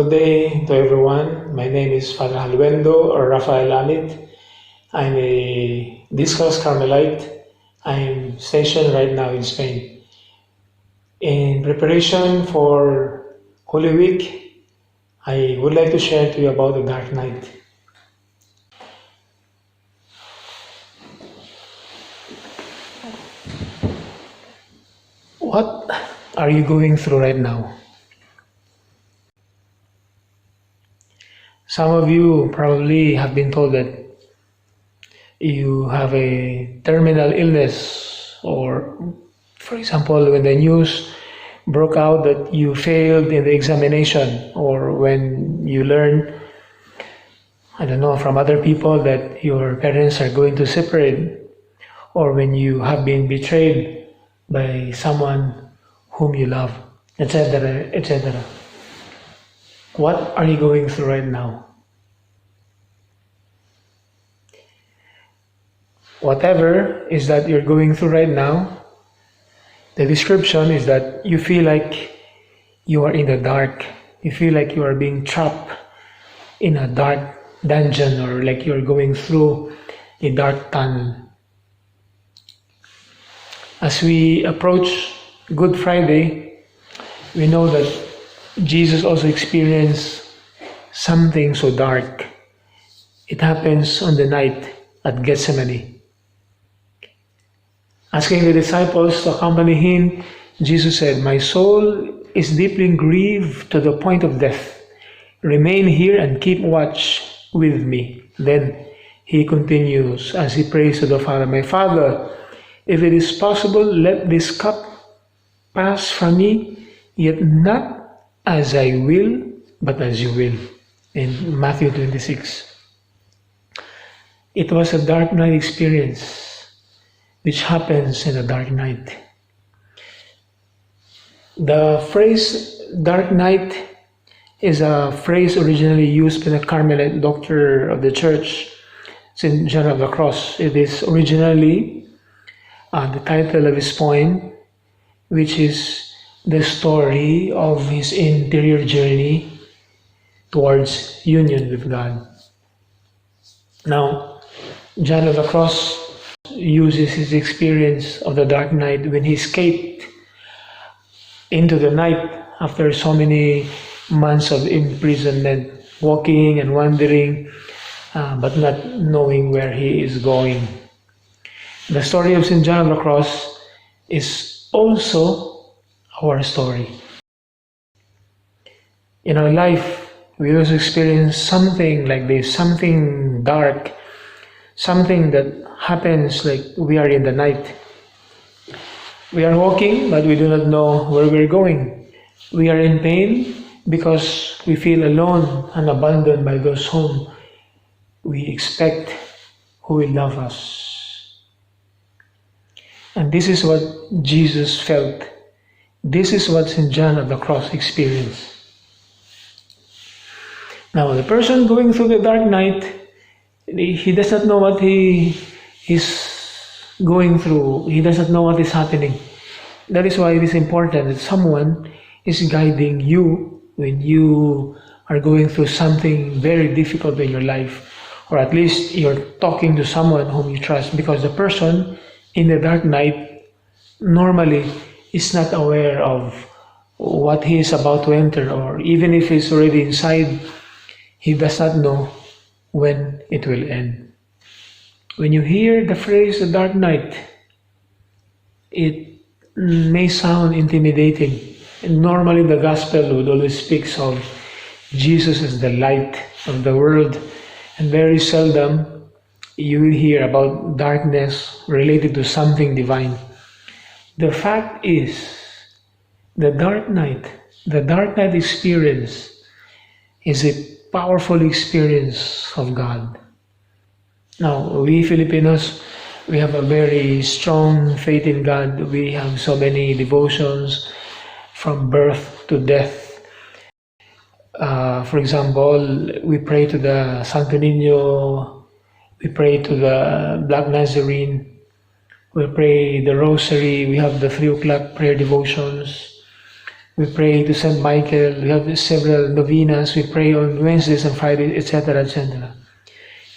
Good day to everyone. My name is Father Halwendo or Rafael Amit. I'm a Discalced Carmelite. I'm stationed right now in Spain. In preparation for Holy Week, I would like to share to you about the dark night. What are you going through right now? Some of you probably have been told that you have a terminal illness, or for example, when the news broke out that you failed in the examination, or when you learn, I don't know, from other people that your parents are going to separate, or when you have been betrayed by someone whom you love, etc., etc. What are you going through right now? Whatever is that you're going through right now, the description is that you feel like you are in the dark. You feel like you are being trapped in a dark dungeon, or like you're going through a dark tunnel. As we approach Good Friday, we know that Jesus also experienced something so dark. It happens on the night at Gethsemane. Asking the disciples to accompany him, Jesus said, "My soul is deeply grieved to the point of death. Remain here and keep watch with me." Then he continues as he prays to the Father, "My Father, if it is possible, let this cup pass from me, yet not as I will, but as you will." In Matthew 26. It was a dark night experience, which happens in a dark night. The phrase dark night is a phrase originally used by the Carmelite doctor of the church, St. John of the Cross. It is originally the title of his poem, which is the story of his interior journey towards union with God. Now, John of the Cross uses his experience of the dark night when he escaped into the night after so many months of imprisonment, walking and wandering, but not knowing where he is going. The story of St. John of the Cross is also our story. In our life, we also experience something like this, something dark, something that happens like we are in the night. We are walking, but we do not know where we're going. We are in pain because we feel alone and abandoned by those whom we expect who will love us. And this is what Jesus felt. This is what St. John of the Cross experienced. Now, the person going through the dark night, he does not know what he is going through. He does not know what is happening. That is why it is important that someone is guiding you when you are going through something very difficult in your life, or at least you're talking to someone whom you trust, because the person in the dark night normally is not aware of what he is about to enter, or even if he's already inside, he does not know when it will end. When you hear the phrase the dark night, it may sound intimidating. And normally the gospel would always speak of Jesus as the light of the world, and very seldom you will hear about darkness related to something divine. The fact is, the dark night experience is a powerful experience of God. Now, we Filipinos, we have a very strong faith in God. We have so many devotions from birth to death. For example, we pray to the Santo Niño, we pray to the Black Nazarene, we pray the Rosary, we have the 3 o'clock prayer devotions. We pray to Saint Michael. We have several novenas. We pray on Wednesdays and Fridays, etc., etc.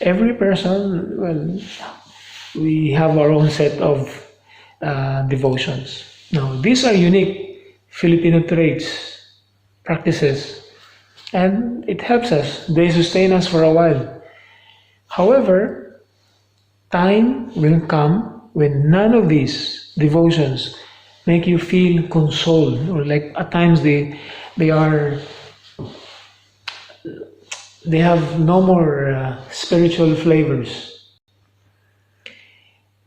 Every person, well, we have our own set of devotions. Now, these are unique Filipino traits, practices, and it helps us. They sustain us for a while. However, time will come when none of these devotions make you feel consoled, or like at times they have no more spiritual flavors,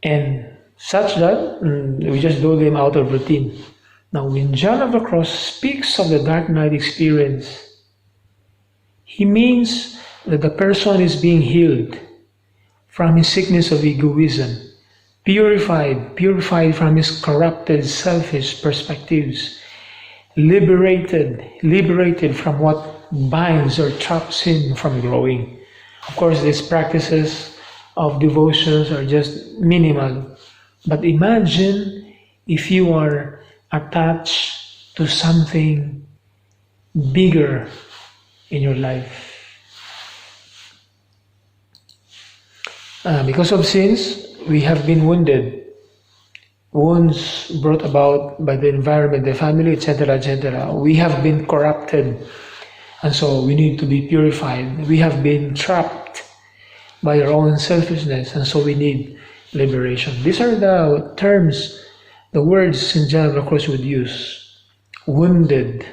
and such that we just do them out of routine. Now, when John of the Cross speaks of the dark night experience, he means that the person is being healed from his sickness of egoism, purified from his corrupted, selfish perspectives, liberated from what binds or traps him from growing. Of course, these practices of devotions are just minimal, but imagine if you are attached to something bigger in your life. Because of sins, we have been wounded. Wounds brought about by the environment, the family, etc., etc. We have been corrupted, and so we need to be purified. We have been trapped by our own selfishness, and so we need liberation. These are the terms, the words St. John of the Cross would use: wounded,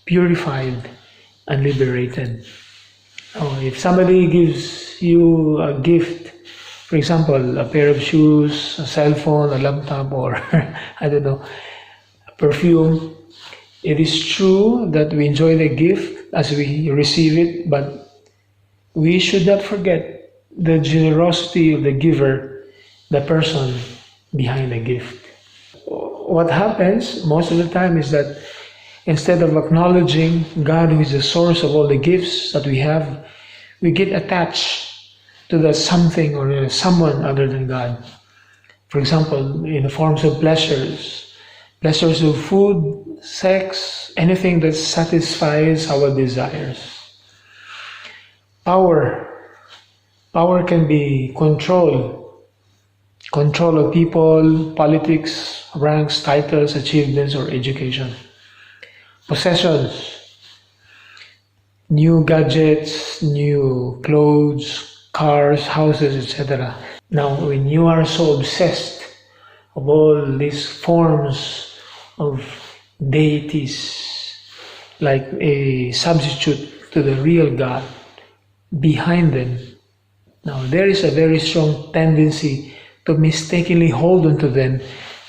purified, and liberated. If somebody gives you a gift, for example, a pair of shoes, a cell phone, a laptop, or I don't know, a perfume, it is true that we enjoy the gift as we receive it, but we should not forget the generosity of the giver, the person behind the gift. What happens most of the time is that instead of acknowledging God, who is the source of all the gifts that we have, we get attached to the something or someone other than God. For example, in the forms of pleasures of food, sex, anything that satisfies our desires. Power can be control of people, politics, ranks, titles, achievements, or education. Possessions, new gadgets, new clothes, cars, houses, etc. Now, when you are so obsessed of all these forms of deities, like a substitute to the real God behind them, now there is a very strong tendency to mistakenly hold on to them,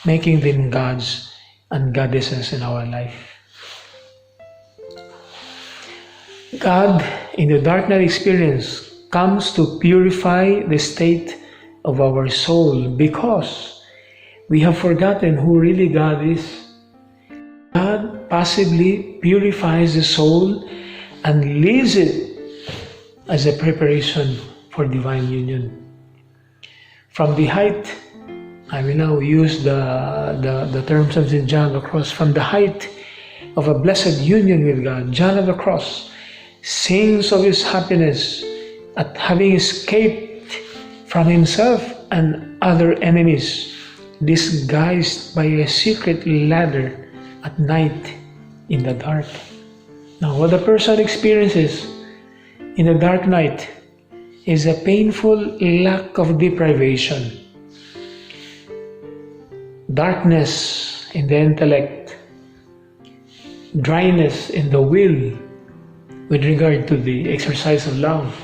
making them gods and goddesses in our life. God, in the dark night experience, comes to purify the state of our soul because we have forgotten who really God is. God passively purifies the soul and leaves it as a preparation for divine union. From the height, I will now use the terms of St. John of the Cross, from the height of a blessed union with God, John of the Cross sings of his happiness at having escaped from himself and other enemies, disguised by a secret ladder at night in the dark. Now, what a person experiences in the dark night is a painful lack of deprivation, darkness in the intellect, dryness in the will with regard to the exercise of love,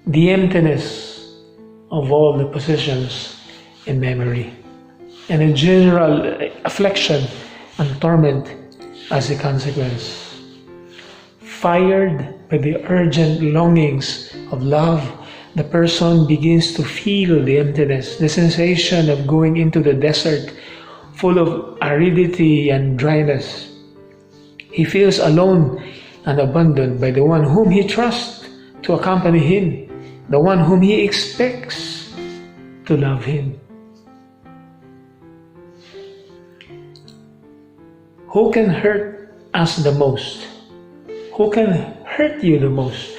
the emptiness of all the possessions and memory, and a general affliction and torment as a consequence. Fired by the urgent longings of love, the person begins to feel the emptiness, the sensation of going into the desert full of aridity and dryness. He feels alone and abandoned by the one whom he trusts to accompany him, the one whom he expects to love him. who can hurt us the most? Who can hurt you the most?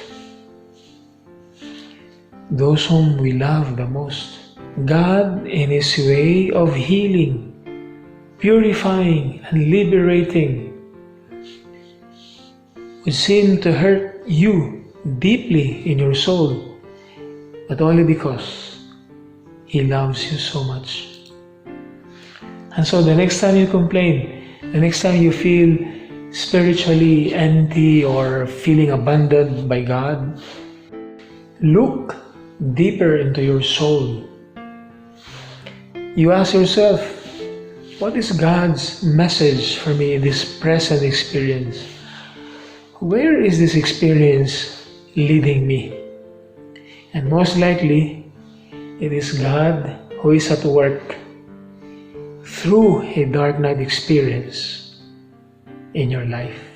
Those whom we love the most. God, in His way of healing, purifying, and liberating, would seem to hurt you deeply in your soul, but only because He loves you so much. And so the next time you complain, the next time you feel spiritually empty or feeling abandoned by God, look deeper into your soul. You ask yourself, what is God's message for me in this present experience? Where is this experience leading me? And most likely, it is God who is at work through a dark night experience in your life.